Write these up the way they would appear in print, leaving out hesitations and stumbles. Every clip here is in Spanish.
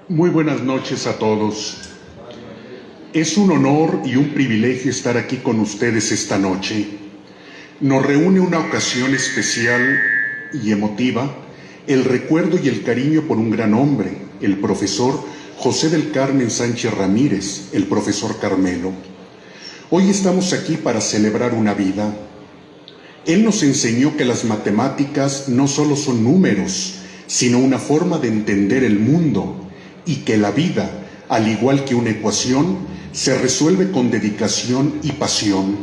Muy buenas noches a todos. Es un honor y un privilegio estar aquí con ustedes esta noche. Nos reúne una ocasión especial y emotiva, el recuerdo y el cariño por un gran hombre, el profesor José del Carmen Sánchez Ramírez, el profesor Carmelo. Hoy estamos aquí para celebrar una vida. Él nos enseñó que las matemáticas no solo son números, sino una forma de entender el mundo, y que la vida, al igual que una ecuación, se resuelve con dedicación y pasión.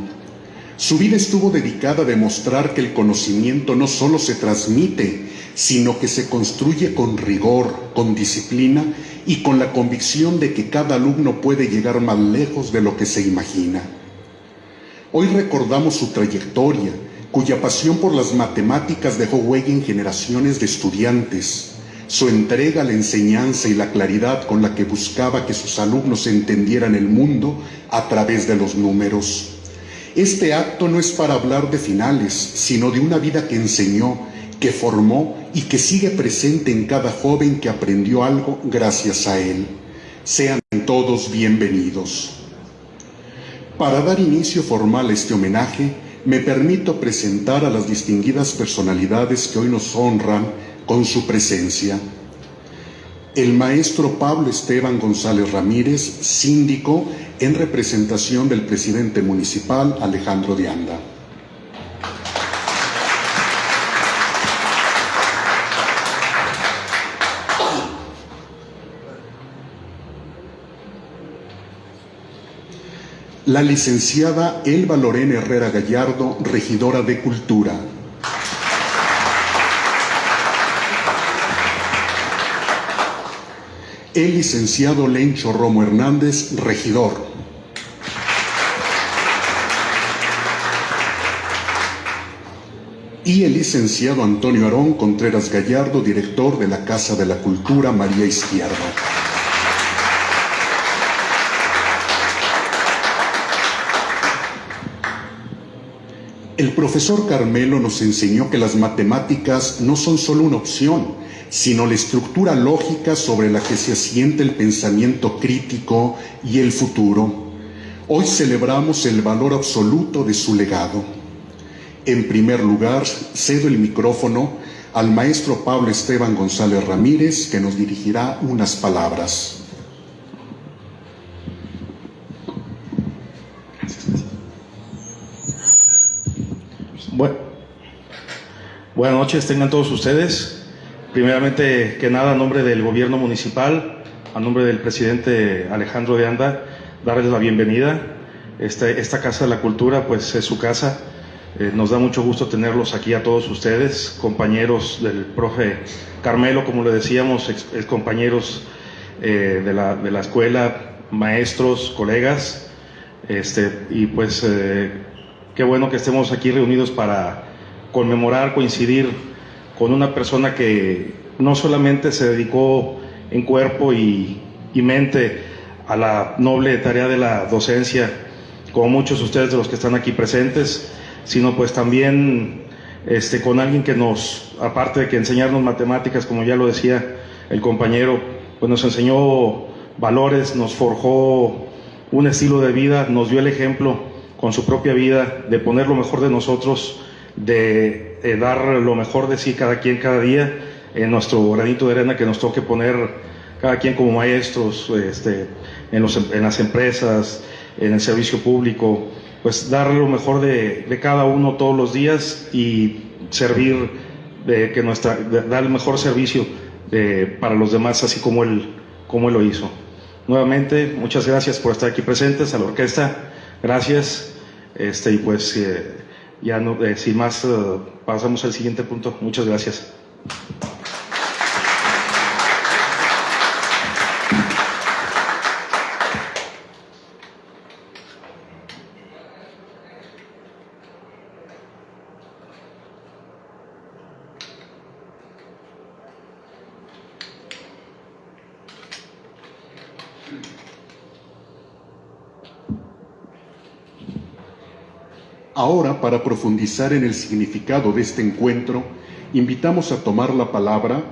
Su vida estuvo dedicada a demostrar que el conocimiento no solo se transmite, sino que se construye con rigor, con disciplina y con la convicción de que cada alumno puede llegar más lejos de lo que se imagina. Hoy recordamos su trayectoria, cuya pasión por las matemáticas dejó huella en generaciones de estudiantes, su entrega a la enseñanza y la claridad con la que buscaba que sus alumnos entendieran el mundo a través de los números. Este acto no es para hablar de finales, sino de una vida que enseñó, que formó y que sigue presente en cada joven que aprendió algo gracias a él. Sean todos bienvenidos. Para dar inicio formal a este homenaje, me permito presentar a las distinguidas personalidades que hoy nos honran con su presencia. El maestro Pablo Esteban González Ramírez, síndico en representación del presidente municipal Alejandro de Anda. La licenciada Elba Lorena Herrera Gallardo, regidora de Cultura. El licenciado Lencho Romo Hernández, regidor. Y el licenciado Antonio Aarón Contreras Gallardo, director de la Casa de la Cultura María Izquierdo. El profesor Carmelo nos enseñó que las matemáticas no son solo una opción, sino la estructura lógica sobre la que se asienta el pensamiento crítico y el futuro. Hoy celebramos el valor absoluto de su legado. En primer lugar, cedo el micrófono al maestro Pablo Esteban González Ramírez, que nos dirigirá unas palabras. Buenas noches, tengan todos ustedes. Primeramente que nada, a nombre del gobierno municipal, a nombre del presidente Alejandro de Anda, darles la bienvenida. Esta Casa de la Cultura pues es su casa. Nos da mucho gusto tenerlos aquí a todos ustedes, compañeros del profe Carmelo, como le decíamos, ex compañeros de la escuela, maestros, colegas, y pues qué bueno que estemos aquí reunidos para conmemorar, coincidir con una persona que no solamente se dedicó en cuerpo y mente a la noble tarea de la docencia, como muchos de ustedes de los que están aquí presentes, sino pues también con alguien que nos, aparte de que enseñarnos matemáticas, como ya lo decía el compañero, pues nos enseñó valores, nos forjó un estilo de vida, nos dio el ejemplo con su propia vida de poner lo mejor de nosotros, de dar lo mejor de sí cada quien cada día, en nuestro granito de arena que nos toque poner cada quien como maestros, en las empresas, en el servicio público, pues dar lo mejor de cada uno todos los días y servir, dar el mejor servicio para los demás, así como él lo hizo. Nuevamente, muchas gracias por estar aquí presentes, a la orquesta, gracias, y pues ya no, sin más, pasamos al siguiente punto. Muchas gracias. Ahora, para profundizar en el significado de este encuentro, invitamos a tomar la palabra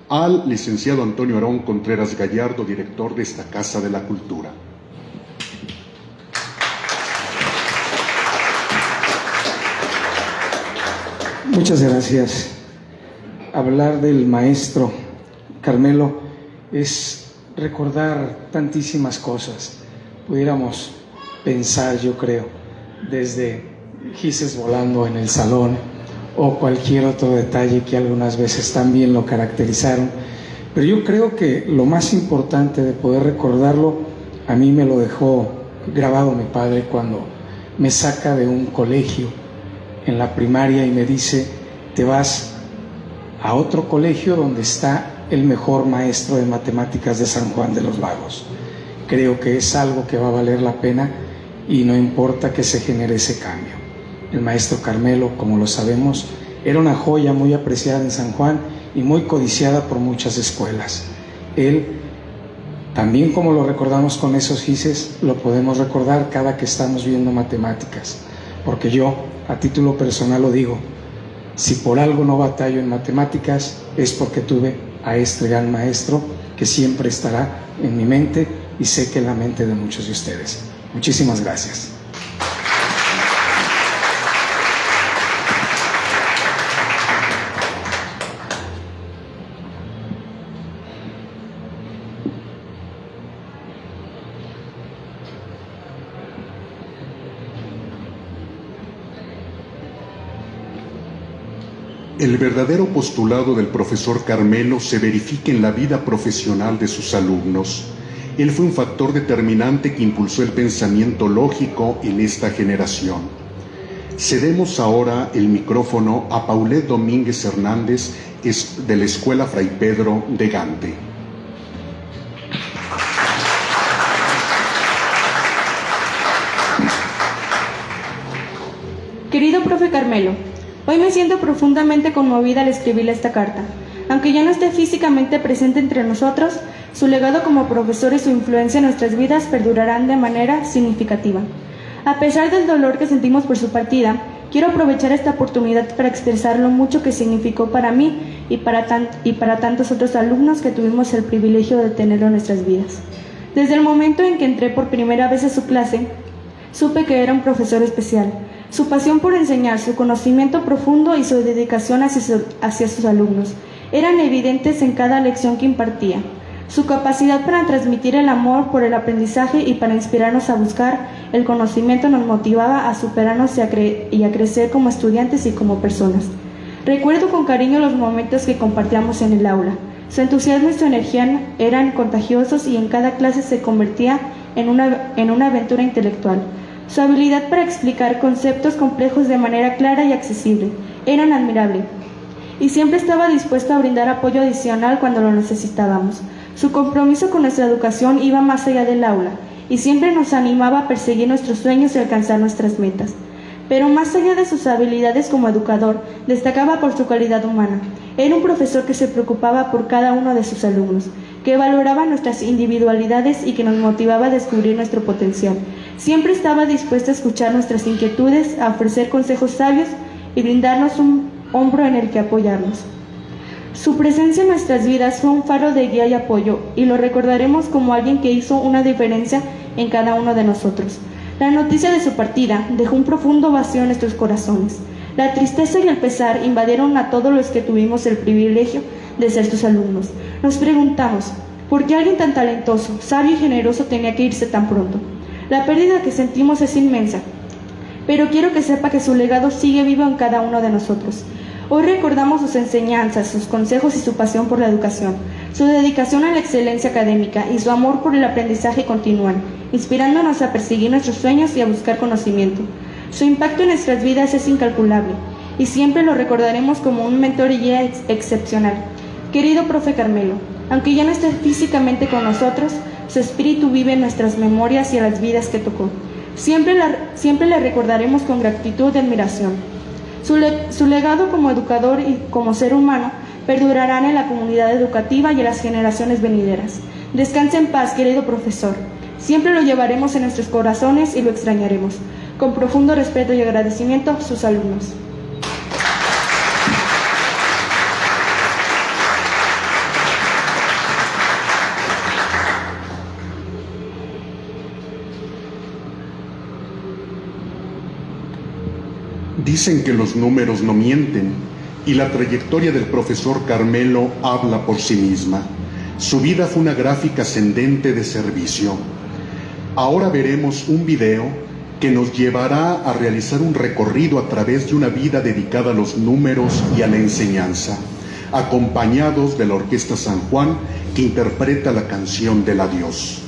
al licenciado Antonio Aarón Contreras Gallardo, director de esta Casa de la Cultura. Muchas gracias. Hablar del maestro Carmelo es recordar tantísimas cosas. Pudiéramos pensar, yo creo, desde gises volando en el salón o cualquier otro detalle que algunas veces también lo caracterizaron. Pero yo creo que lo más importante de poder recordarlo, a mí me lo dejó grabado mi padre cuando me saca de un colegio en la primaria y me dice: te vas a otro colegio donde está el mejor maestro de matemáticas de San Juan de los Lagos. Creo que es algo que va a valer la pena y no importa que se genere ese cambio. El maestro Carmelo, como lo sabemos, era una joya muy apreciada en San Juan y muy codiciada por muchas escuelas. Él, también como lo recordamos con esos gises, lo podemos recordar cada que estamos viendo matemáticas, porque yo, a título personal lo digo, si por algo no batallo en matemáticas es porque tuve a este gran maestro que siempre estará en mi mente y sé que en la mente de muchos de ustedes. Muchísimas gracias. El verdadero postulado del profesor Carmelo se verifica en la vida profesional de sus alumnos. Él fue un factor determinante que impulsó el pensamiento lógico en esta generación. Cedemos ahora el micrófono a Paulette Domínguez Hernández, de la Escuela Fray Pedro de Gante. Querido profe Carmelo, hoy me siento profundamente conmovida al escribirle esta carta. Aunque ya no esté físicamente presente entre nosotros, su legado como profesor y su influencia en nuestras vidas perdurarán de manera significativa. A pesar del dolor que sentimos por su partida, quiero aprovechar esta oportunidad para expresar lo mucho que significó para mí y para tantos otros alumnos que tuvimos el privilegio de tenerlo en nuestras vidas. Desde el momento en que entré por primera vez a su clase, supe que era un profesor especial. Su pasión por enseñar, su conocimiento profundo y su dedicación hacia sus alumnos eran evidentes en cada lección que impartía. Su capacidad para transmitir el amor por el aprendizaje y para inspirarnos a buscar el conocimiento nos motivaba a superarnos y a crecer como estudiantes y como personas. Recuerdo con cariño los momentos que compartíamos en el aula. Su entusiasmo y su energía eran contagiosos y en cada clase se convertía en una aventura intelectual. Su habilidad para explicar conceptos complejos de manera clara y accesible eran admirable, y siempre estaba dispuesto a brindar apoyo adicional cuando lo necesitábamos. Su compromiso con nuestra educación iba más allá del aula, y siempre nos animaba a perseguir nuestros sueños y alcanzar nuestras metas. Pero más allá de sus habilidades como educador, destacaba por su calidad humana. Era un profesor que se preocupaba por cada uno de sus alumnos, que valoraba nuestras individualidades y que nos motivaba a descubrir nuestro potencial. Siempre estaba dispuesto a escuchar nuestras inquietudes, a ofrecer consejos sabios y brindarnos un hombro en el que apoyarnos. Su presencia en nuestras vidas fue un faro de guía y apoyo, y lo recordaremos como alguien que hizo una diferencia en cada uno de nosotros. La noticia de su partida dejó un profundo vacío en nuestros corazones. La tristeza y el pesar invadieron a todos los que tuvimos el privilegio de ser sus alumnos. Nos preguntamos, ¿por qué alguien tan talentoso, sabio y generoso tenía que irse tan pronto? La pérdida que sentimos es inmensa, pero quiero que sepa que su legado sigue vivo en cada uno de nosotros. Hoy recordamos sus enseñanzas, sus consejos y su pasión por la educación. Su dedicación a la excelencia académica y su amor por el aprendizaje continúan, inspirándonos a perseguir nuestros sueños y a buscar conocimiento. Su impacto en nuestras vidas es incalculable y siempre lo recordaremos como un mentor y guía excepcional. Querido profe Carmelo, aunque ya no esté físicamente con nosotros, su espíritu vive en nuestras memorias y en las vidas que tocó. Siempre le recordaremos con gratitud y admiración. Su legado como educador y como ser humano perdurarán en la comunidad educativa y en las generaciones venideras. Descanse en paz, querido profesor. Siempre lo llevaremos en nuestros corazones y lo extrañaremos. Con profundo respeto y agradecimiento, sus alumnos. Dicen que los números no mienten y la trayectoria del profesor Carmelo habla por sí misma. Su vida fue una gráfica ascendente de servicio. Ahora veremos un video que nos llevará a realizar un recorrido a través de una vida dedicada a los números y a la enseñanza, acompañados de la Orquesta San Juan, que interpreta la canción del adiós.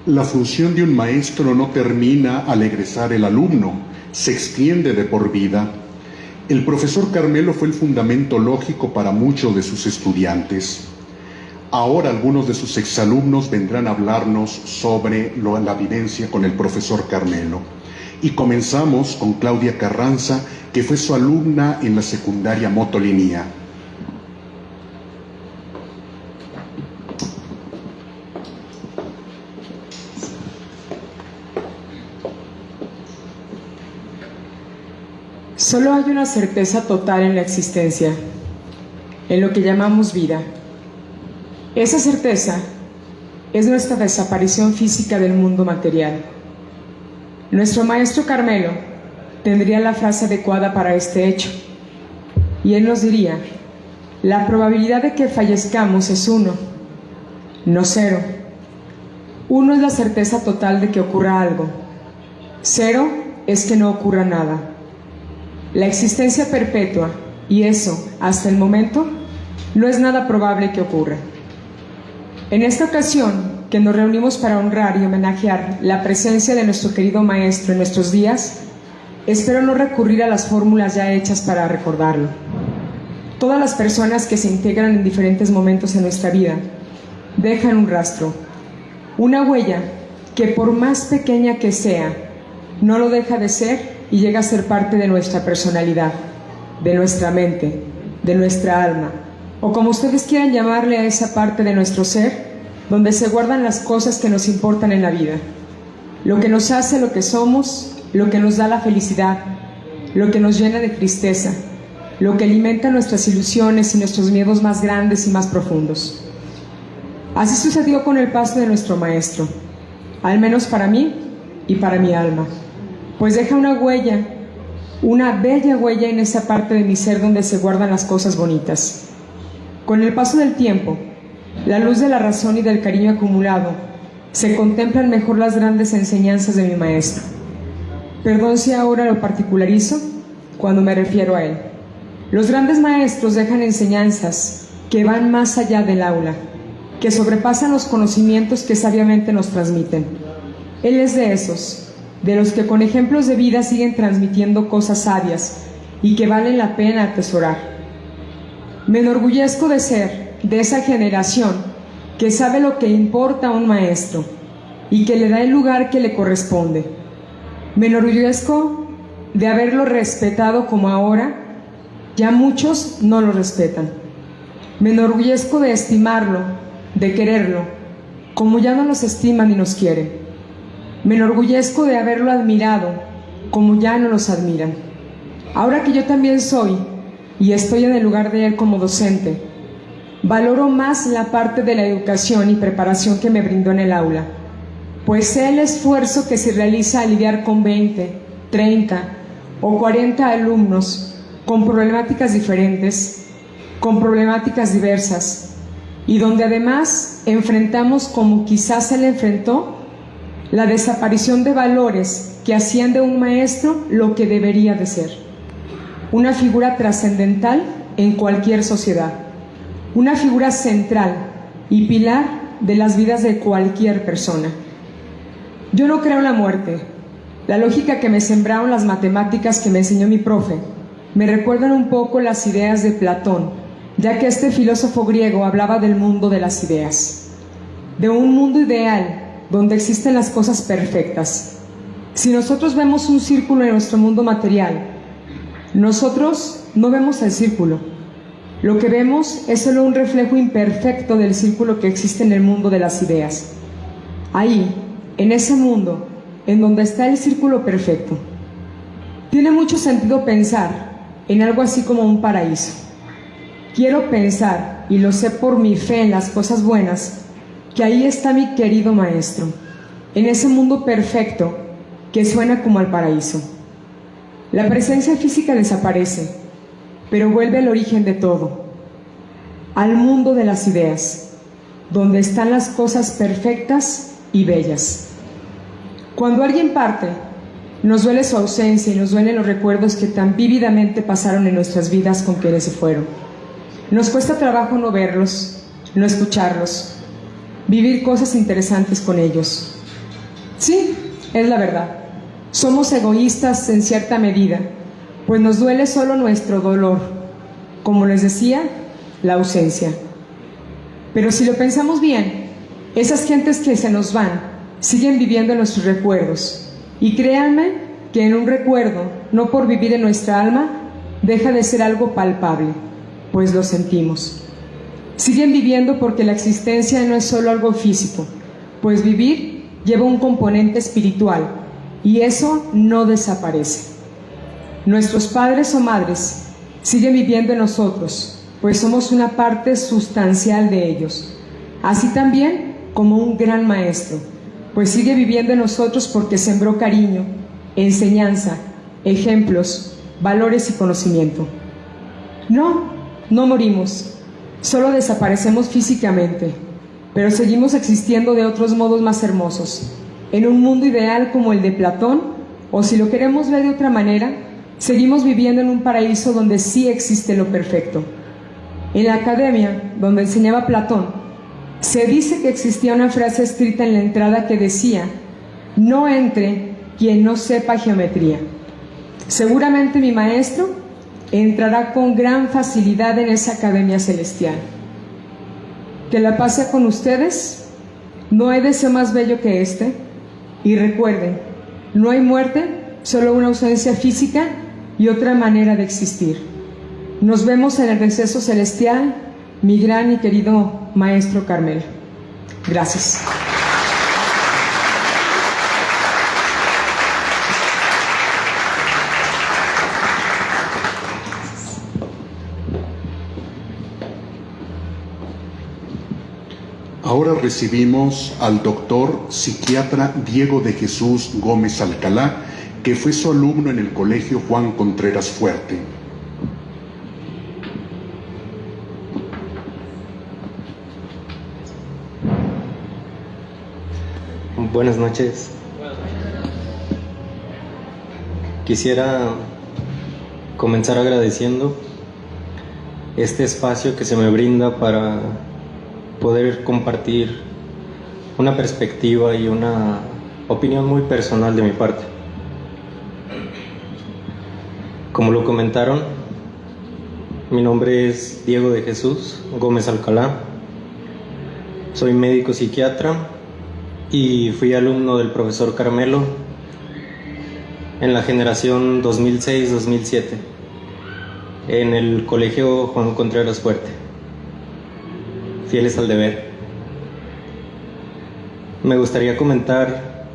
La función de un maestro no termina al egresar el alumno, se extiende de por vida. El profesor Carmelo fue el fundamento lógico para muchos de sus estudiantes. Ahora algunos de sus exalumnos vendrán a hablarnos sobre la vivencia con el profesor Carmelo. Y comenzamos con Claudia Carranza, que fue su alumna en la secundaria Motolinía. Solo hay una certeza total en la existencia, en lo que llamamos vida. Esa certeza es nuestra desaparición física del mundo material. Nuestro maestro Carmelo tendría la frase adecuada para este hecho, y él nos diría: la probabilidad de que fallezcamos es 1, no 0. 1 es la certeza total de que ocurra algo. 0 es que no ocurra nada. La existencia perpetua, y eso, hasta el momento, no es nada probable que ocurra. En esta ocasión, que nos reunimos para honrar y homenajear la presencia de nuestro querido maestro en nuestros días, espero no recurrir a las fórmulas ya hechas para recordarlo. Todas las personas que se integran en diferentes momentos en nuestra vida dejan un rastro, una huella que, por más pequeña que sea, no lo deja de ser y llega a ser parte de nuestra personalidad, de nuestra mente, de nuestra alma, o como ustedes quieran llamarle a esa parte de nuestro ser, donde se guardan las cosas que nos importan en la vida, lo que nos hace lo que somos, lo que nos da la felicidad, lo que nos llena de tristeza, lo que alimenta nuestras ilusiones y nuestros miedos más grandes y más profundos. Así sucedió con el paso de nuestro maestro, al menos para mí y para mi alma, pues deja una huella una bella huella en esa parte de mi ser donde se guardan las cosas bonitas. Con el paso del tiempo, la luz de la razón y del cariño acumulado, se contemplan mejor las grandes enseñanzas de mi maestro. Perdón si ahora lo particularizo cuando me refiero a él. Los grandes maestros dejan enseñanzas que van más allá del aula, que sobrepasan los conocimientos que sabiamente nos transmiten. Él es de esos, de los que con ejemplos de vida siguen transmitiendo cosas sabias y que valen la pena atesorar. Me enorgullezco de ser de esa generación que sabe lo que importa a un maestro y que le da el lugar que le corresponde. Me enorgullezco de haberlo respetado como ahora ya muchos no lo respetan. Me enorgullezco de estimarlo, de quererlo, como ya no nos estiman ni nos quieren. Me enorgullezco de haberlo admirado, como ya no nos admiran. Ahora que yo también soy y estoy en el lugar de él como docente, valoro más la parte de la educación y preparación que me brindó en el aula, pues sé el esfuerzo que se realiza al lidiar con 20, 30 o 40 alumnos con problemáticas diferentes, con problemáticas diversas, y donde además enfrentamos, como quizás él enfrentó, la desaparición de valores que hacían de un maestro lo que debería de ser, una figura trascendental en cualquier sociedad, una figura central y pilar de las vidas de cualquier persona. Yo no creo en la muerte. La lógica que me sembraron las matemáticas que me enseñó mi profe me recuerdan un poco las ideas de Platón, ya que este filósofo griego hablaba del mundo de las ideas, de un mundo ideal donde existen las cosas perfectas. Si nosotros vemos un círculo en nuestro mundo material, nosotros no vemos el círculo. Lo que vemos es solo un reflejo imperfecto del círculo que existe en el mundo de las ideas. Ahí, en ese mundo, en donde está el círculo perfecto, tiene mucho sentido pensar en algo así como un paraíso. Quiero pensar, y lo sé por mi fe en las cosas buenas, que ahí está mi querido maestro, en ese mundo perfecto que suena como al paraíso. La presencia física desaparece, pero vuelve al origen de todo, al mundo de las ideas, donde están las cosas perfectas y bellas. Cuando alguien parte, nos duele su ausencia y nos duelen los recuerdos que tan vívidamente pasaron en nuestras vidas con quienes se fueron. Nos cuesta trabajo no verlos, no escucharlos, vivir cosas interesantes con ellos. Sí, es la verdad. Somos egoístas en cierta medida, pues nos duele solo nuestro dolor, como les decía, la ausencia. Pero si lo pensamos bien, esas gentes que se nos van siguen viviendo en nuestros recuerdos. Y créanme que en un recuerdo, no por vivir en nuestra alma, deja de ser algo palpable, pues lo sentimos. Siguen viviendo porque la existencia no es solo algo físico, pues vivir lleva un componente espiritual y eso no desaparece. Nuestros padres o madres siguen viviendo en nosotros, pues somos una parte sustancial de ellos, así también como un gran maestro, pues sigue viviendo en nosotros porque sembró cariño, enseñanza, ejemplos, valores y conocimiento. No morimos, solo desaparecemos físicamente, pero seguimos existiendo de otros modos más hermosos, en un mundo ideal como el de Platón, o si lo queremos ver de otra manera, seguimos viviendo en un paraíso donde sí existe lo perfecto. En la academia, donde enseñaba Platón, se dice que existía una frase escrita en la entrada que decía: no entre quien no sepa geometría. Seguramente mi maestro entrará con gran facilidad en esa academia celestial. Que la paz sea con ustedes. No hay deseo más bello que este. Y recuerden, no hay muerte, solo una ausencia física y otra manera de existir. Nos vemos en el receso celestial, mi gran y querido maestro Carmelo. Gracias. Ahora recibimos al doctor psiquiatra Diego de Jesús Gómez Alcalá, que fue su alumno en el Colegio Juan Contreras Fuerte. Buenas noches. Quisiera comenzar agradeciendo este espacio que se me brinda para poder compartir una perspectiva y una opinión muy personal de mi parte. Como lo comentaron, mi nombre es Diego de Jesús Gómez Alcalá. Soy médico psiquiatra y fui alumno del profesor Carmelo en la generación 2006-2007 en el Colegio Juan Contreras Fuerte, fieles al deber. Me gustaría comentar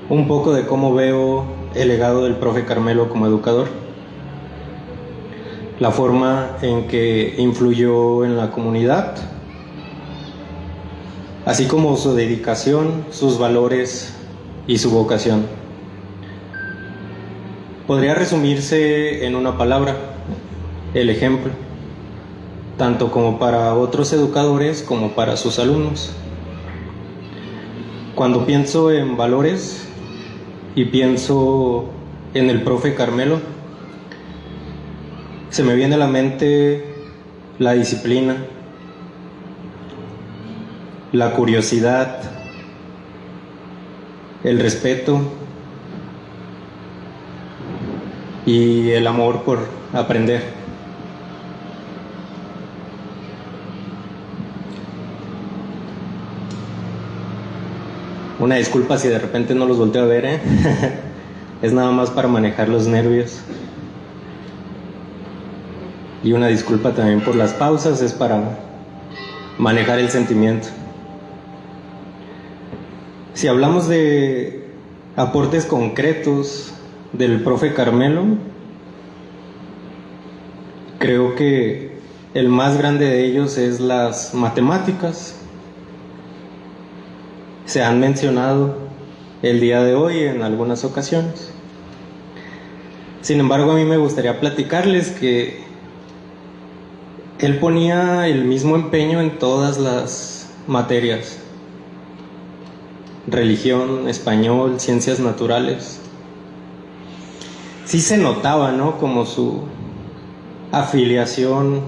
un poco de cómo veo el legado del profe Carmelo como educador, la forma en que influyó en la comunidad, así como su dedicación, sus valores y su vocación. Podría resumirse en una palabra: el ejemplo, tanto como para otros educadores como para sus alumnos. Cuando pienso en valores y pienso en el profe Carmelo, se me viene a la mente la disciplina, la curiosidad, el respeto y el amor por aprender. Una disculpa si de repente no los volteo a ver, es nada más para manejar los nervios. Y una disculpa también por las pausas, es para manejar el sentimiento. Si hablamos de aportes concretos del profe Carmelo, creo que el más grande de ellos es las matemáticas. Se han mencionado el día de hoy en algunas ocasiones. Sin embargo, a mí me gustaría platicarles que él ponía el mismo empeño en todas las materias: religión, español, ciencias naturales. Sí se notaba, ¿no?, como su afiliación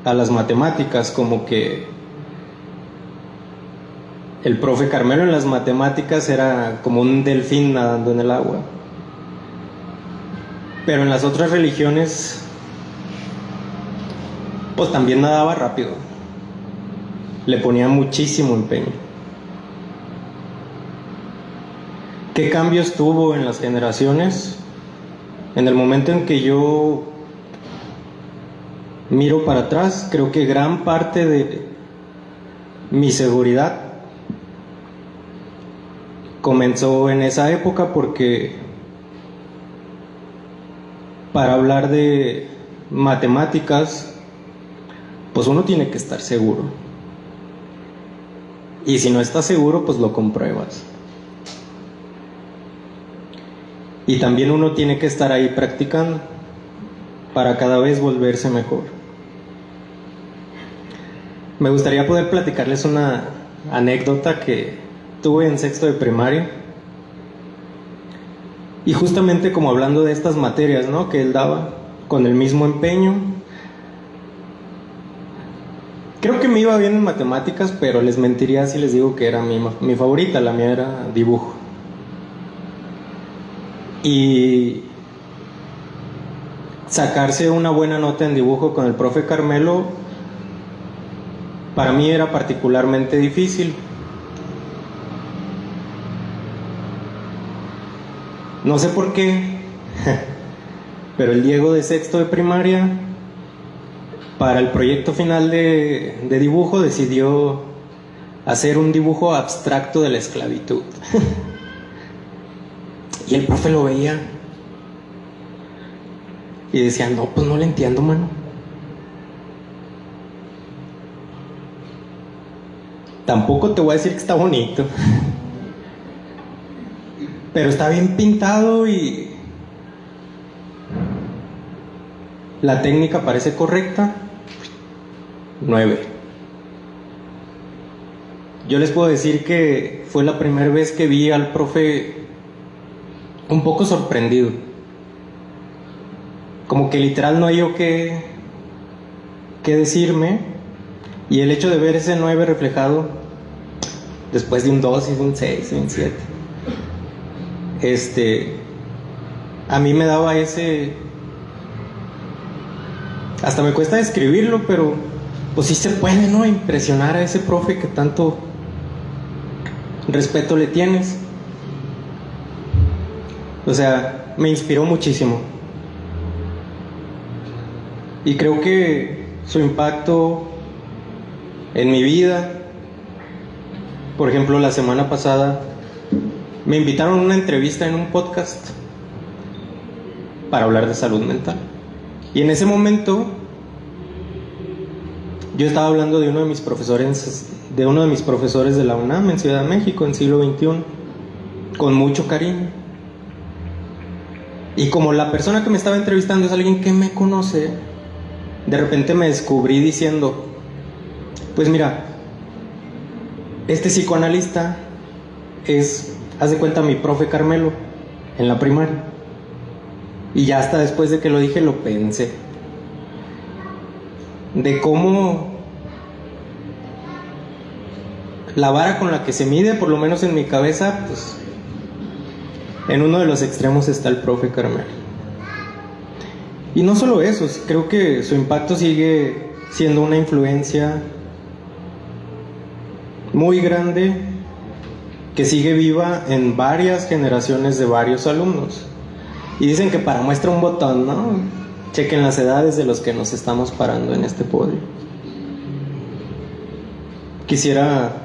a las matemáticas, como que el profe Carmelo en las matemáticas era como un delfín nadando en el agua. Pero en las otras religiones, pues también nadaba rápido. Le ponía muchísimo empeño. ¿Qué cambios tuvo en las generaciones? En el momento en que yo miro para atrás, creo que gran parte de mi seguridad comenzó en esa época, porque para hablar de matemáticas, pues uno tiene que estar seguro. Y si no estás seguro, pues lo compruebas. Y también uno tiene que estar ahí practicando para cada vez volverse mejor. Me gustaría poder platicarles una anécdota que tuve en sexto de primaria. Y justamente como hablando de estas materias, ¿no?, que él daba con el mismo empeño. Creo que me iba bien en matemáticas, pero les mentiría si les digo que era mi favorita. La mía era dibujo. Y sacarse una buena nota en dibujo con el profe Carmelo para mí era particularmente difícil. No sé por qué, pero el Diego de sexto de primaria, para el proyecto final de dibujo, decidió hacer un dibujo abstracto de la esclavitud. Y el profe lo veía y decía: no, pues no le entiendo, mano. Tampoco te voy a decir que está bonito, pero está bien pintado y la técnica parece correcta. 9. Yo les puedo decir que fue la primera vez que vi al profe un poco sorprendido, como que literal no hay yo qué decirme, y el hecho de ver ese 9 reflejado después de un 2 y de un 6 y un 7, a mí me daba ese, hasta me cuesta describirlo, pero pues sí se puede, ¿no?, impresionar a ese profe que tanto respeto le tienes. O sea, me inspiró muchísimo. Y creo que su impacto en mi vida, por ejemplo, la semana pasada me invitaron a una entrevista en un podcast para hablar de salud mental. Y en ese momento yo estaba hablando de uno de mis profesores de la UNAM en Ciudad de México en siglo XXI, con mucho cariño. Y como la persona que me estaba entrevistando es alguien que me conoce, de repente me descubrí diciendo, pues mira, este psicoanalista es, haz de cuenta, mi profe Carmelo en la primaria. Y ya hasta después de que lo dije lo pensé, de cómo la vara con la que se mide, por lo menos en mi cabeza, pues en uno de los extremos está el profe Carmelo. Y no solo eso, creo que su impacto sigue siendo una influencia muy grande que sigue viva en varias generaciones de varios alumnos. Y dicen que para muestra un botón, ¿no? Chequen las edades de los que nos estamos parando en este podio. Quisiera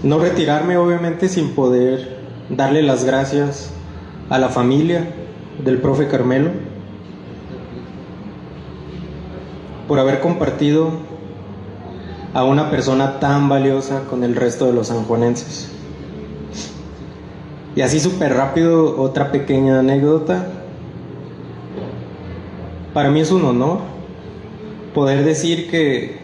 no retirarme, obviamente, sin poder darle las gracias a la familia del profe Carmelo por haber compartido a una persona tan valiosa con el resto de los sanjuanenses. Y así súper rápido, otra pequeña anécdota. Para mí es un honor poder decir que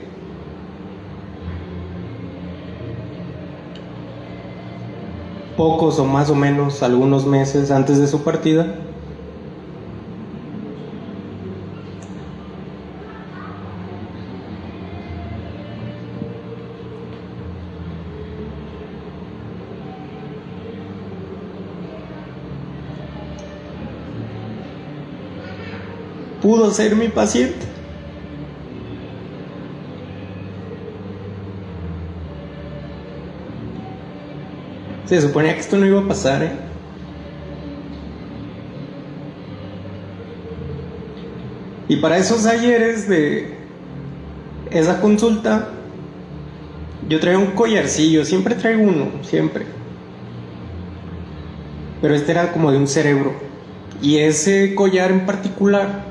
pocos o más o menos algunos meses antes de su partida, pudo ser mi paciente. Se suponía que esto no iba a pasar, ¿eh? Y para esos ayeres de esa consulta, yo traía un collarcillo, siempre traigo uno, siempre. Pero este era como de un cerebro. Y ese collar en particular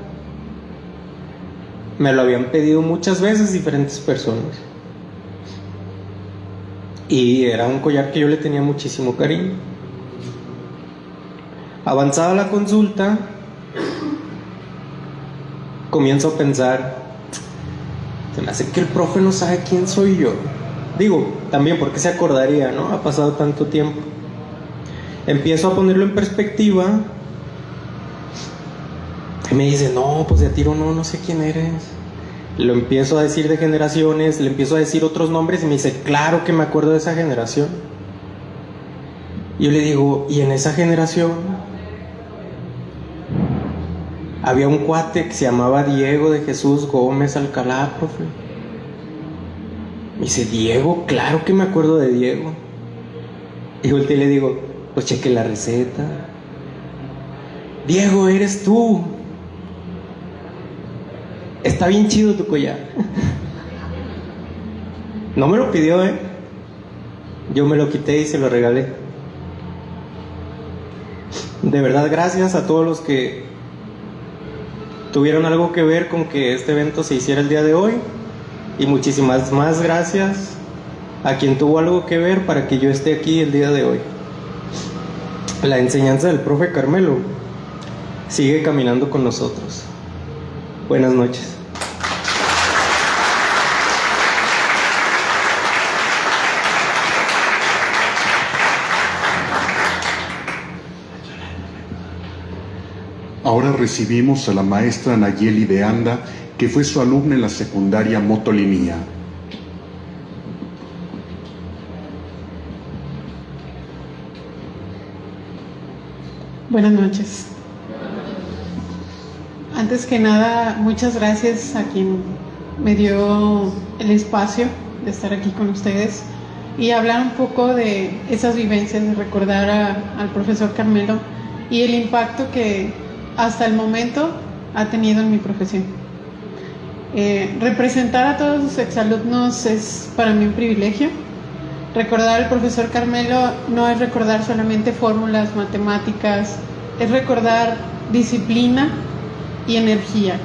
me lo habían pedido muchas veces diferentes personas. Y era un collar que yo le tenía muchísimo cariño. Avanzada la consulta, comienzo a pensar, se me hace que el profe no sabe quién soy yo. Digo, también porque se acordaría, ¿no? Ha pasado tanto tiempo. Empiezo a ponerlo en perspectiva y me dice, no, pues de a tiro no sé quién eres. Lo empiezo a decir de generaciones, le empiezo a decir otros nombres y me dice, claro que me acuerdo de esa generación. Y yo le digo, ¿y en esa generación había un cuate que se llamaba Diego de Jesús Gómez Alcalá, profe? Me dice, Diego, claro que me acuerdo de Diego. Y volteé y le digo, pues cheque la receta. Diego, eres tú. Está bien chido tu collar. No me lo pidió, yo me lo quité y se lo regalé. De verdad, gracias a todos los que tuvieron algo que ver con que este evento se hiciera el día de hoy. Y muchísimas más gracias a quien tuvo algo que ver para que yo esté aquí el día de hoy. la enseñanza del profe Carmelo sigue caminando con nosotros. Buenas noches. Ahora recibimos a la maestra Nayeli de Anda, que fue su alumna en la secundaria Motolinía. Buenas noches. Antes que nada, muchas gracias a quien me dio el espacio de estar aquí con ustedes y hablar un poco de esas vivencias, de recordar al profesor Carmelo y el impacto que hasta el momento ha tenido en mi profesión. Representar a todos los exalumnos es para mí un privilegio. Recordar al profesor Carmelo no es recordar solamente fórmulas matemáticas, es recordar disciplina y energía.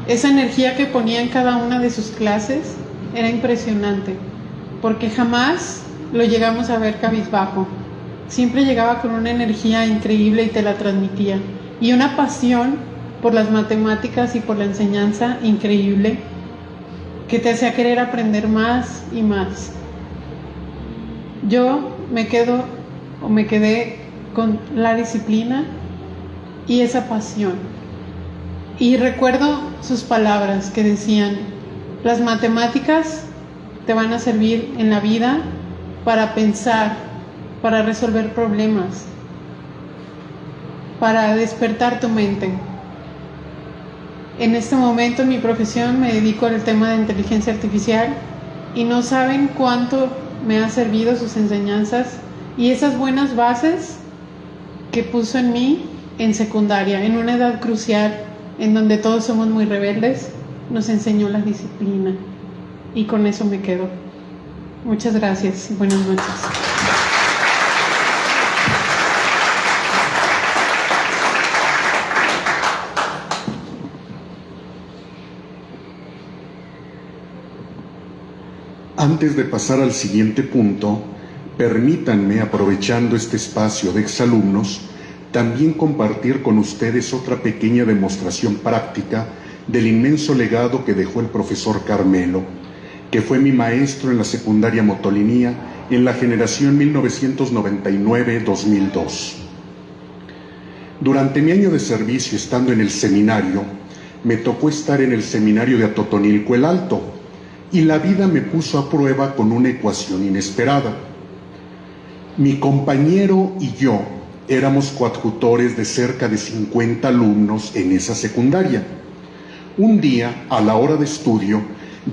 Esa energía que ponía en cada una de sus clases era impresionante, porque jamás lo llegamos a ver cabizbajo. Siempre llegaba con una energía increíble y te la transmitía, y una pasión por las matemáticas y por la enseñanza increíble que te hacía querer aprender más y más. Yo me quedé con la disciplina y esa pasión. Y recuerdo sus palabras que decían: las matemáticas te van a servir en la vida para pensar, para resolver problemas, para despertar tu mente. En este momento en mi profesión me dedico al tema de inteligencia artificial y no saben cuánto me han servido sus enseñanzas y esas buenas bases que puso en mí en secundaria, en una edad crucial en donde todos somos muy rebeldes. Nos enseñó la disciplina y con eso me quedo. Muchas gracias y buenas noches. Antes de pasar al siguiente punto, permítanme, aprovechando este espacio de exalumnos, también compartir con ustedes otra pequeña demostración práctica del inmenso legado que dejó el profesor Carmelo, que fue mi maestro en la secundaria Motolinía en la generación 1999-2002. Durante mi año de servicio, estando en el seminario, me tocó estar en el seminario de Atotonilco el Alto, y la vida me puso a prueba con una ecuación inesperada. Mi compañero y yo éramos coadjutores de cerca de 50 alumnos en esa secundaria. Un día, a la hora de estudio,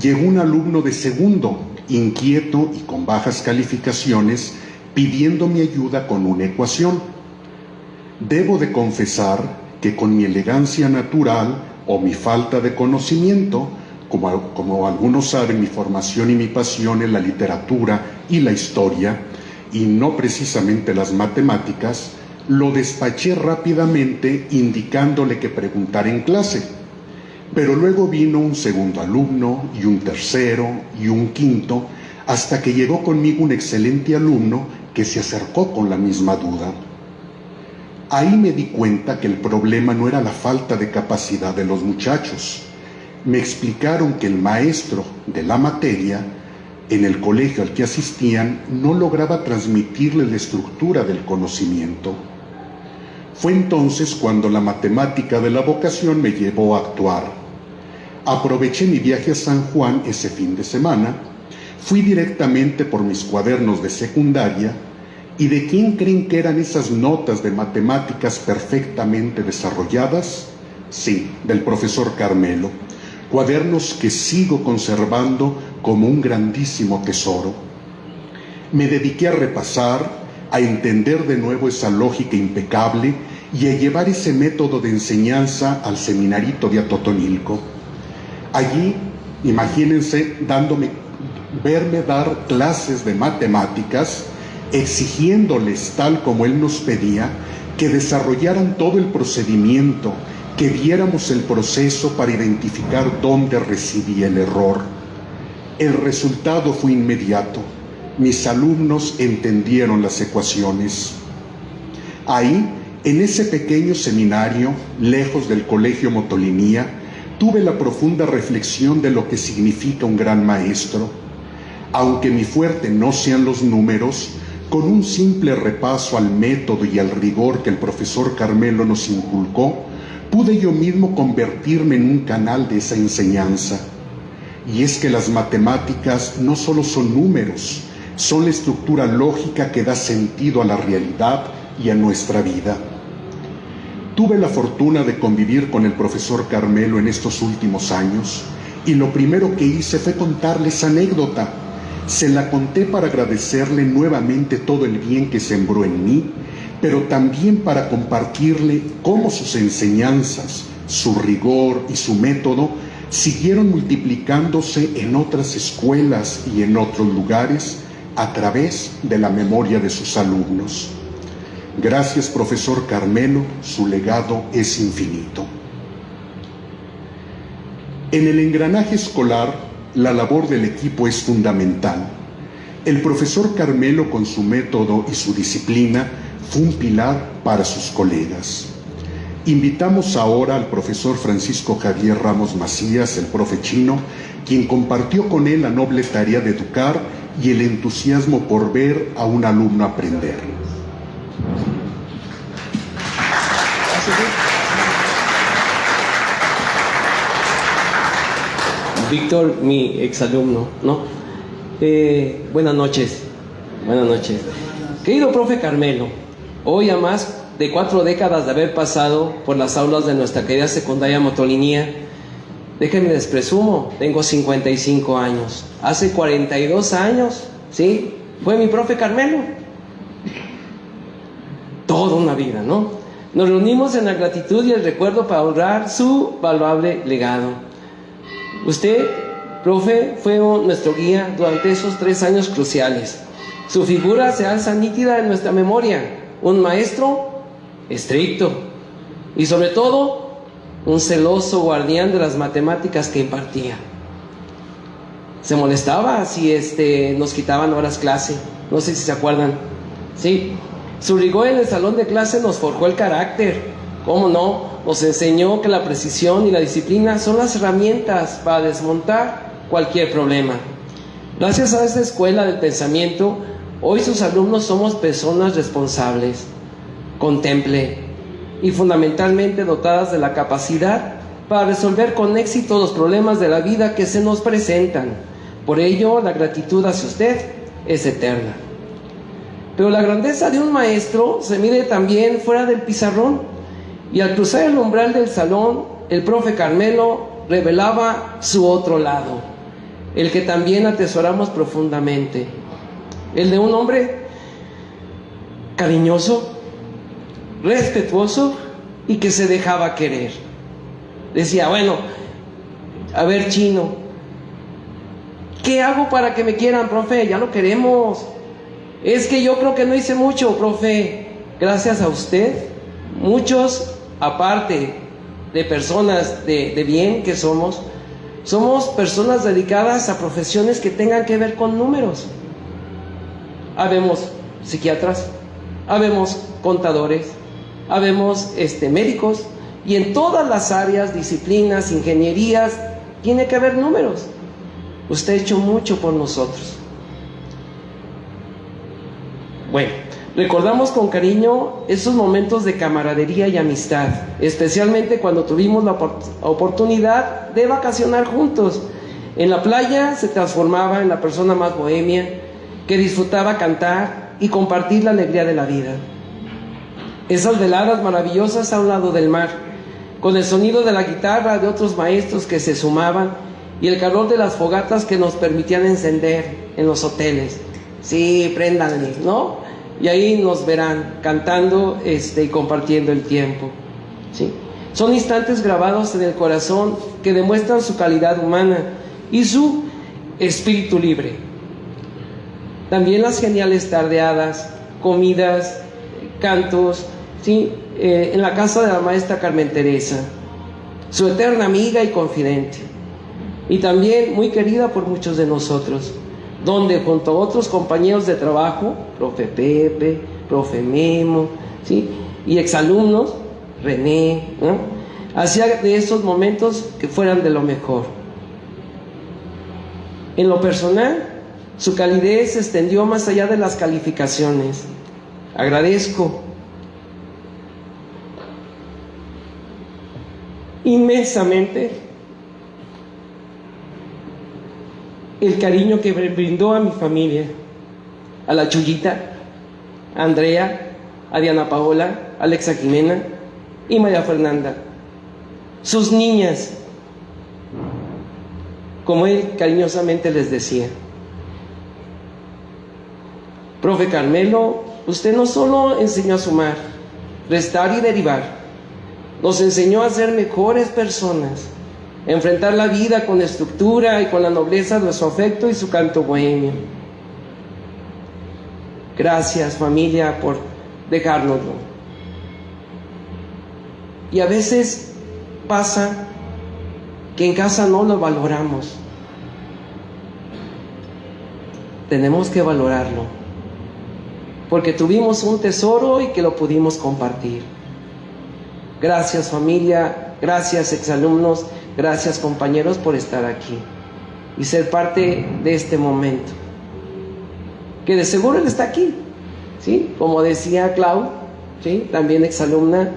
llegó un alumno de segundo, inquieto y con bajas calificaciones, pidiendo mi ayuda con una ecuación. Debo de confesar que con mi elegancia natural o mi falta de conocimiento, como algunos saben, mi formación y mi pasión es la literatura y la historia, y no precisamente las matemáticas, lo despaché rápidamente indicándole que preguntara en clase. Pero luego vino un segundo alumno, y un tercero, y un quinto, hasta que llegó conmigo un excelente alumno que se acercó con la misma duda. Ahí me di cuenta que el problema no era la falta de capacidad de los muchachos. Me explicaron que el maestro de la materia en el colegio al que asistían no lograba transmitirles la estructura del conocimiento. Fue entonces cuando la matemática de la vocación me llevó a actuar. Aproveché mi viaje a San Juan ese fin de semana, fui directamente por mis cuadernos de secundaria. ¿Y de quién creen que eran esas notas de matemáticas perfectamente desarrolladas? Sí, del profesor Carmelo. Cuadernos que sigo conservando como un grandísimo tesoro. Me dediqué a repasar, a entender de nuevo esa lógica impecable y a llevar ese método de enseñanza al seminarito de Atotonilco. Allí, imagínense, verme dar clases de matemáticas, exigiéndoles, tal como él nos pedía, que desarrollaran todo el procedimiento, que viéramos el proceso para identificar dónde residía el error. El resultado fue inmediato. Mis alumnos entendieron las ecuaciones. Ahí, en ese pequeño seminario, lejos del Colegio Motolinía, tuve la profunda reflexión de lo que significa un gran maestro. Aunque mi fuerte no sean los números, con un simple repaso al método y al rigor que el profesor Carmelo nos inculcó, pude yo mismo convertirme en un canal de esa enseñanza. Y es que las matemáticas no solo son números, son la estructura lógica que da sentido a la realidad y a nuestra vida. Tuve la fortuna de convivir con el profesor Carmelo en estos últimos años, y lo primero que hice fue contarle esa anécdota. Se la conté para agradecerle nuevamente todo el bien que sembró en mí, pero también para compartirle cómo sus enseñanzas, su rigor y su método siguieron multiplicándose en otras escuelas y en otros lugares a través de la memoria de sus alumnos. Gracias, profesor Carmelo, su legado es infinito. En el engranaje escolar, la labor del equipo es fundamental. El profesor Carmelo, con su método y su disciplina, fue un pilar para sus colegas. Invitamos ahora al profesor Francisco Javier Ramos Macías, el profe Chino, quien compartió con él la noble tarea de educar y el entusiasmo por ver a un alumno aprender. Víctor, mi exalumno, ¿no? Buenas noches. Buenas noches. Querido profe Carmelo, hoy a más de 4 décadas de haber pasado por las aulas de nuestra querida secundaria Motolinía, déjenme les presumo, tengo 55 años. Hace 42 años, ¿sí? Fue mi profe Carmelo. Toda una vida, ¿no? Nos reunimos en la gratitud y el recuerdo para honrar su valuable legado. Usted, profe, fue nuestro guía durante esos 3 años cruciales. Su figura se alza nítida en nuestra memoria. Un maestro estricto y sobre todo un celoso guardián de las matemáticas que impartía. Se molestaba si nos quitaban horas clase. No sé si se acuerdan. Sí. Su rigor en el salón de clase nos forjó el carácter. ¿Cómo no? Nos enseñó que la precisión y la disciplina son las herramientas para desmontar cualquier problema. Gracias a esta escuela del pensamiento, hoy sus alumnos somos personas responsables, contemple y fundamentalmente dotadas de la capacidad para resolver con éxito los problemas de la vida que se nos presentan. Por ello, la gratitud hacia usted es eterna. Pero la grandeza de un maestro se mide también fuera del pizarrón. Y al cruzar el umbral del salón, el profe Carmelo revelaba su otro lado, el que también atesoramos profundamente, el de un hombre cariñoso, respetuoso y que se dejaba querer. Decía, bueno, a ver, Chino, ¿qué hago para que me quieran, profe? Ya lo queremos. Es que yo creo que no hice mucho, profe. Gracias a usted, muchos, aparte de personas de bien que somos personas dedicadas a profesiones que tengan que ver con números. Habemos psiquiatras, habemos contadores, habemos médicos, y en todas las áreas, disciplinas, ingenierías, tiene que haber números. Usted ha hecho mucho por nosotros. Bueno, recordamos con cariño esos momentos de camaradería y amistad, especialmente cuando tuvimos la oportunidad de vacacionar juntos. En la playa se transformaba en la persona más bohemia, que disfrutaba cantar y compartir la alegría de la vida. Esas veladas maravillosas a un lado del mar, con el sonido de la guitarra de otros maestros que se sumaban y el calor de las fogatas que nos permitían encender en los hoteles. Sí, préndanle, ¿no? Y ahí nos verán cantando y compartiendo el tiempo, ¿sí? Son instantes grabados en el corazón que demuestran su calidad humana y su espíritu libre. También las geniales tardeadas, comidas, cantos, ¿sí? En la casa de la maestra Carmen Teresa, su eterna amiga y confidente, y también muy querida por muchos de nosotros, donde junto a otros compañeros de trabajo, profe Pepe, profe Memo, ¿sí? Y exalumnos, René, ¿no? Hacía de esos momentos que fueran de lo mejor. En lo personal, su calidez se extendió más allá de las calificaciones. Agradezco inmensamente el cariño que me brindó a mi familia, a la Chuyita, a Andrea, a Diana Paola, a Alexa Jimena y María Fernanda, sus niñas, como él cariñosamente les decía. Profe Carmelo, usted no solo enseñó a sumar, restar y derivar, nos enseñó a ser mejores personas, a enfrentar la vida con estructura y con la nobleza de su afecto y su canto bohemio. Gracias, familia, por dejárnoslo. Y a veces pasa que en casa no lo valoramos. Tenemos que valorarlo, porque tuvimos un tesoro y que lo pudimos compartir. Gracias, familia, gracias, exalumnos, gracias, compañeros, por estar aquí y ser parte de este momento, que de seguro él está aquí, ¿sí? Como decía Clau, ¿sí? También exalumna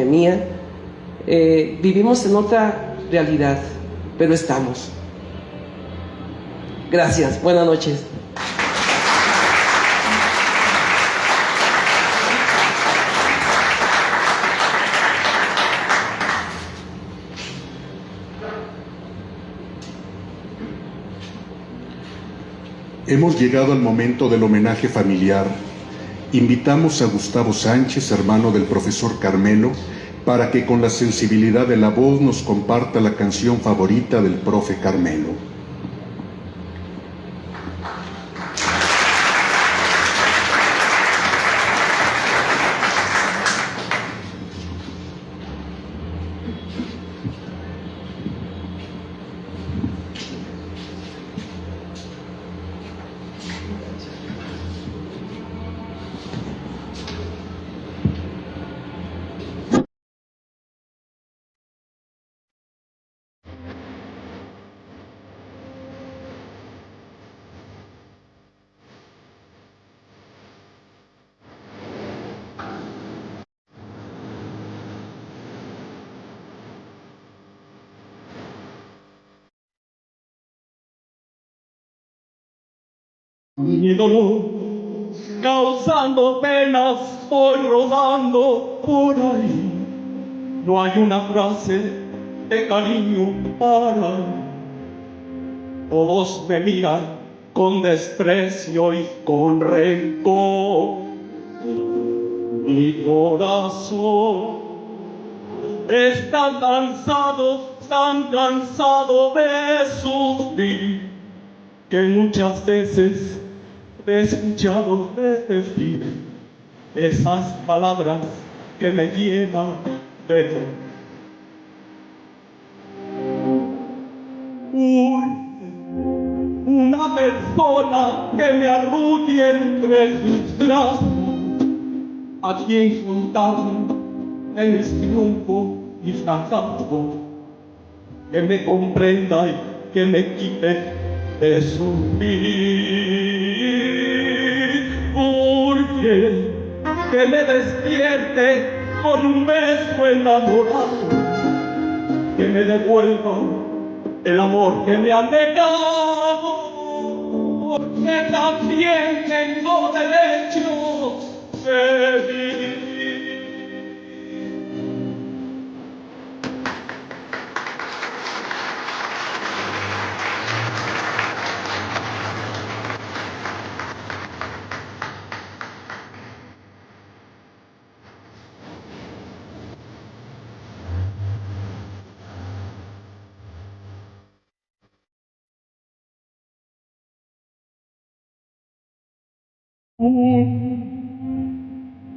mía, vivimos en otra realidad, pero estamos. Gracias, buenas noches. Hemos llegado al momento del homenaje familiar. Invitamos a Gustavo Sánchez, hermano del profesor Carmelo, para que con la sensibilidad de la voz nos comparta la canción favorita del profe Carmelo. Mi dolor, causando penas, voy rodando por ahí. No hay una frase de cariño para mí. Todos me miran con desprecio y con rencor. Mi corazón está tan cansado de sufrir, que muchas veces he escuchado decir esas palabras que me llenan de dolor. Una persona que me arrugue entre sus brazos, a quien contarme el triunfo y fracaso, que me comprenda y que me quite de sufrir. Urge que me despierte con un beso enamorado, que me devuelva el amor que me han negado, porque también tengo derecho de vivir.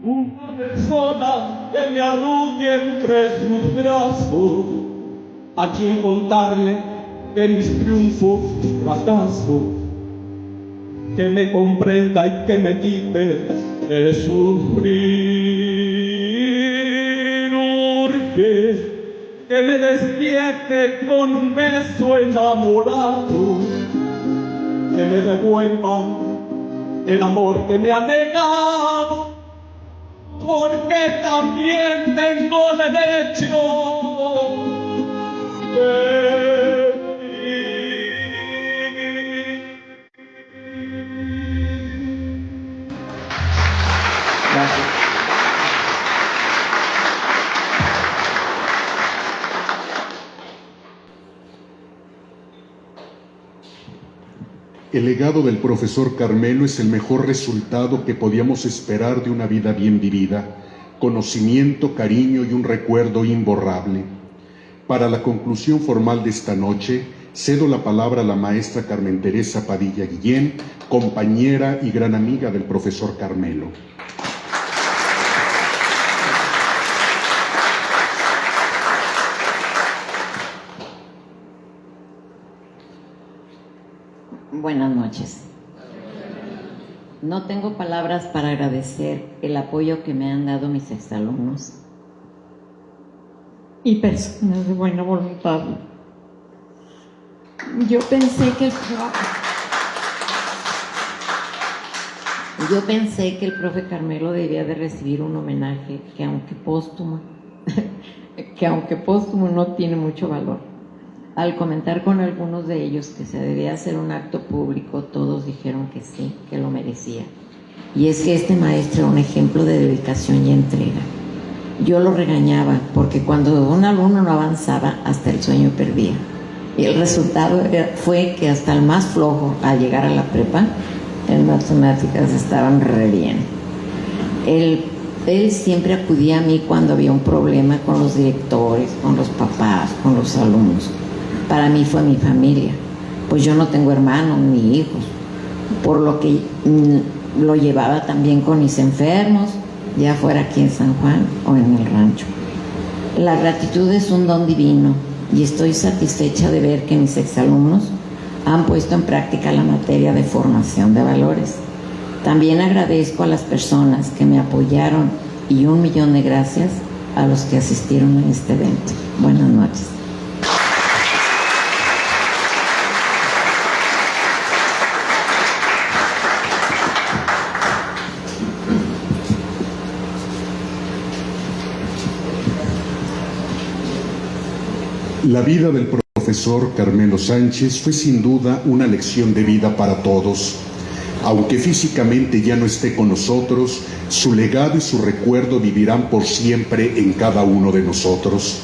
Una persona que me arrugue entre sus brazos, a quien contarle de mis triunfos y fracasos, que me comprenda y que me quite de sufrir. que me despierte con un beso enamorado, que me devuelva el amor que me ha negado, porque también tengo derecho de vivir. Gracias. El legado del profesor Carmelo es el mejor resultado que podíamos esperar de una vida bien vivida, conocimiento, cariño y un recuerdo imborrable. Para la conclusión formal de esta noche, cedo la palabra a la maestra Carmen Teresa Padilla Guillén, compañera y gran amiga del profesor Carmelo. Buenas noches. No tengo palabras para agradecer el apoyo que me han dado mis exalumnos y personas de buena voluntad. Yo pensé que el profe Carmelo debía de recibir un homenaje que aunque póstumo no tiene mucho valor. Al comentar con algunos de ellos que se debía hacer un acto público, todos dijeron que sí, que lo merecía. Y es que este maestro era un ejemplo de dedicación y entrega. Yo lo regañaba porque cuando un alumno no avanzaba, hasta el sueño perdía. Y el resultado fue que hasta el más flojo, al llegar a la prepa, en matemáticas estaban re bien. Él siempre acudía a mí cuando había un problema con los directores, con los papás, con los alumnos. Para mí fue mi familia, pues yo no tengo hermanos ni hijos, por lo que lo llevaba también con mis enfermos, ya fuera aquí en San Juan o en el rancho. La gratitud es un don divino y estoy satisfecha de ver que mis exalumnos han puesto en práctica la materia de formación de valores. También agradezco a las personas que me apoyaron y 1.000.000 de gracias a los que asistieron a este evento. Buenas noches. La vida del profesor Carmelo Sánchez fue sin duda una lección de vida para todos. Aunque físicamente ya no esté con nosotros, su legado y su recuerdo vivirán por siempre en cada uno de nosotros.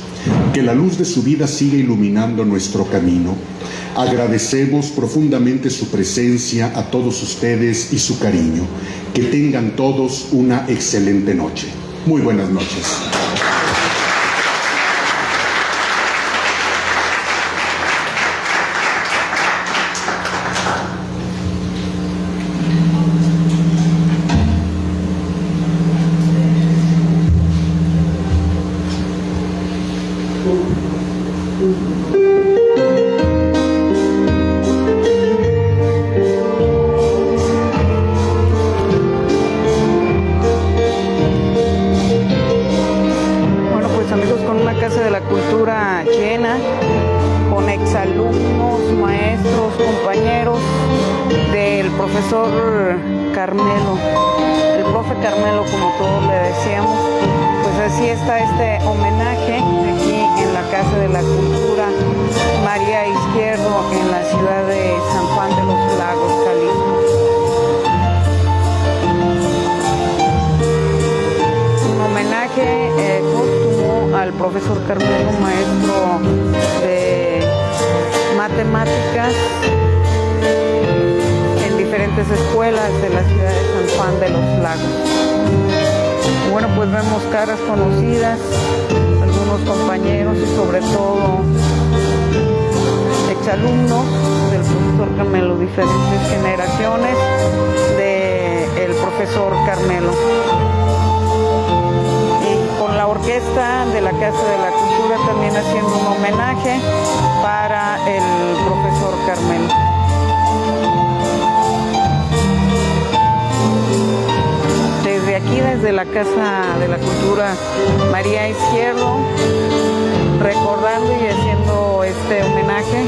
Que la luz de su vida siga iluminando nuestro camino. Agradecemos profundamente su presencia a todos ustedes y su cariño. Que tengan todos una excelente noche. Muy buenas noches. profesor Carmelo, el profe Carmelo, como todos le decíamos, pues así está este homenaje aquí en la Casa de la Cultura María Izquierdo, en la ciudad de San Juan de los Lagos, Jalisco. Un homenaje póstumo al profesor Carmelo, maestro de matemáticas en diferentes escuelas de la ciudad de San Juan de los Lagos. Bueno, pues vemos caras conocidas, algunos compañeros y sobre todo exalumnos del profesor Carmelo, diferentes generaciones del profesor Carmelo. Y con la orquesta de la Casa de la Cultura también haciendo un homenaje para el profesor Carmelo. Desde aquí, desde la Casa de la Cultura María Izquierdo, recordando y haciendo este homenaje.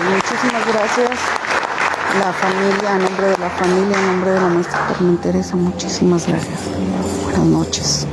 Muchísimas gracias, la familia, a nombre de la familia, a nombre de la maestra Carmen Teresa, muchísimas gracias. Buenas noches.